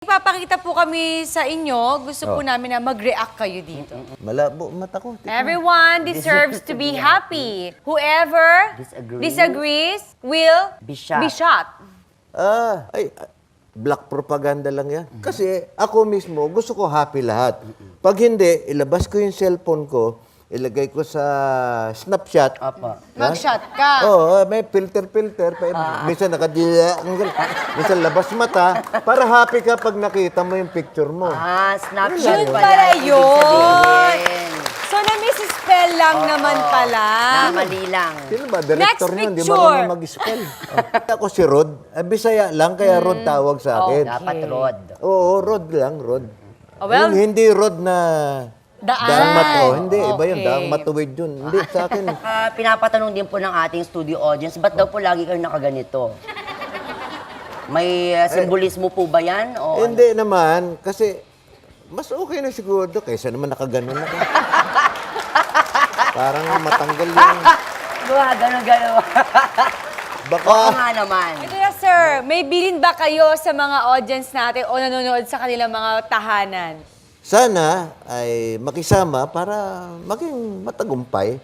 Ipapakita po kami sa inyo. Gusto po namin na mag-react kayo dito. Malabo mata ko. Everyone deserves to be happy. Whoever disagrees will Be shot. be shot. Black propaganda lang yan. Kasi ako mismo, gusto ko happy lahat. Pag hindi, ilabas ko yung cellphone ko, ilagay ko sa Snapchat. Apa. Mag-shot ka. Oo, may filter. Minsan nakadiya, minsan labas mata, para happy ka pag nakita mo yung picture mo. Snapchat Yun pala ibig yun. sabihin. So, na-misspell lang naman pala. Mali lang. Sino ba? Director Next niyo, hindi picture. marunong mag-spell. Ako si Rod. Bisaya lang, kaya Rod tawag sa akin. Dapat Rod. Oo, Rod lang, Rod. Well, Yung hindi Rod na Daan. Hindi, iba yun. Okay. Daang matuwid yun. Hindi, sa akin. Pinapatanong din po ng ating studio audience, ba't daw po lagi kayo nakaganito? May simbolismo po ba yan? O Hindi naman, kasi mas okay na siguro kaysa naman nakaganon ako. Parang matanggal yung... Gano'n. Baka... Oo nga naman. ito na, sir. May bilin ba kayo sa mga audience natin o nanonood sa kanilang mga tahanan? Sana ay makisama para maging matagumpay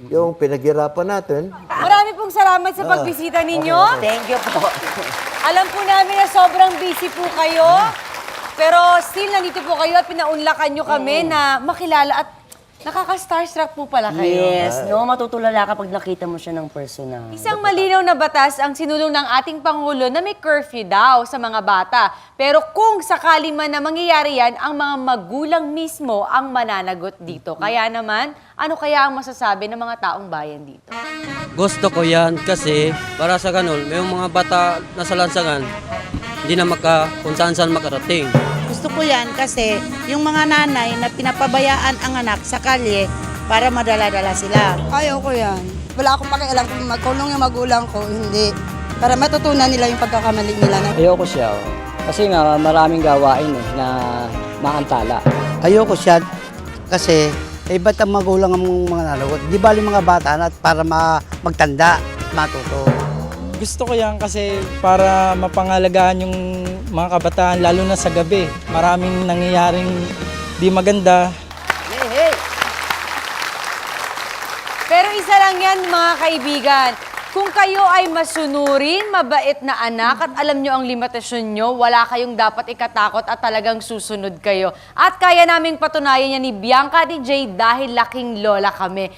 yung pinaghirapan natin. Marami pong salamat sa pagbisita ninyo. Thank you po. Alam po namin na sobrang busy po kayo. Pero still, nandito po kayo at pinaunlakan nyo kami na makilala at nakaka-starstruck po pala kayo. Yes, no, matutulala kapag nakita mo siya ng personal. Isang malinaw na batas ang sinulong ng ating Pangulo na may curfew daw sa mga bata. Pero kung sakali man na mangyayari yan, ang mga magulang mismo ang mananagot dito. Kaya naman, ano kaya ang masasabi ng mga taong bayan dito? Gusto ko yan kasi para sa ganun, may mga bata na sa lansangan, hindi na kung saan-saan makarating. Gusto ko yan kasi yung mga nanay na pinapabayaan ang anak sa kalye para madala-dala sila. Ayaw ko yan. Wala akong pakialam kung magkulong yung magulang ko, hindi. Para matutunan nila yung pagkakamali nila. Ayoko siya. Kasi nga maraming gawain na maantala. Ayoko siya kasi ba't ang magulang ang mga nalagot? Di bali mga bata na para magtanda, matuto. Gusto ko yan kasi para mapangalagaan yung mga kabataan, lalo na sa gabi. Maraming nangyayaring di maganda. Pero isa lang yan, mga kaibigan. Kung kayo ay masunurin, mabait na anak at alam nyo ang limitasyon nyo, wala kayong dapat ikatakot at talagang susunod kayo. At kaya naming patunayan yan ni Bianca DJ dahil laking lola kami.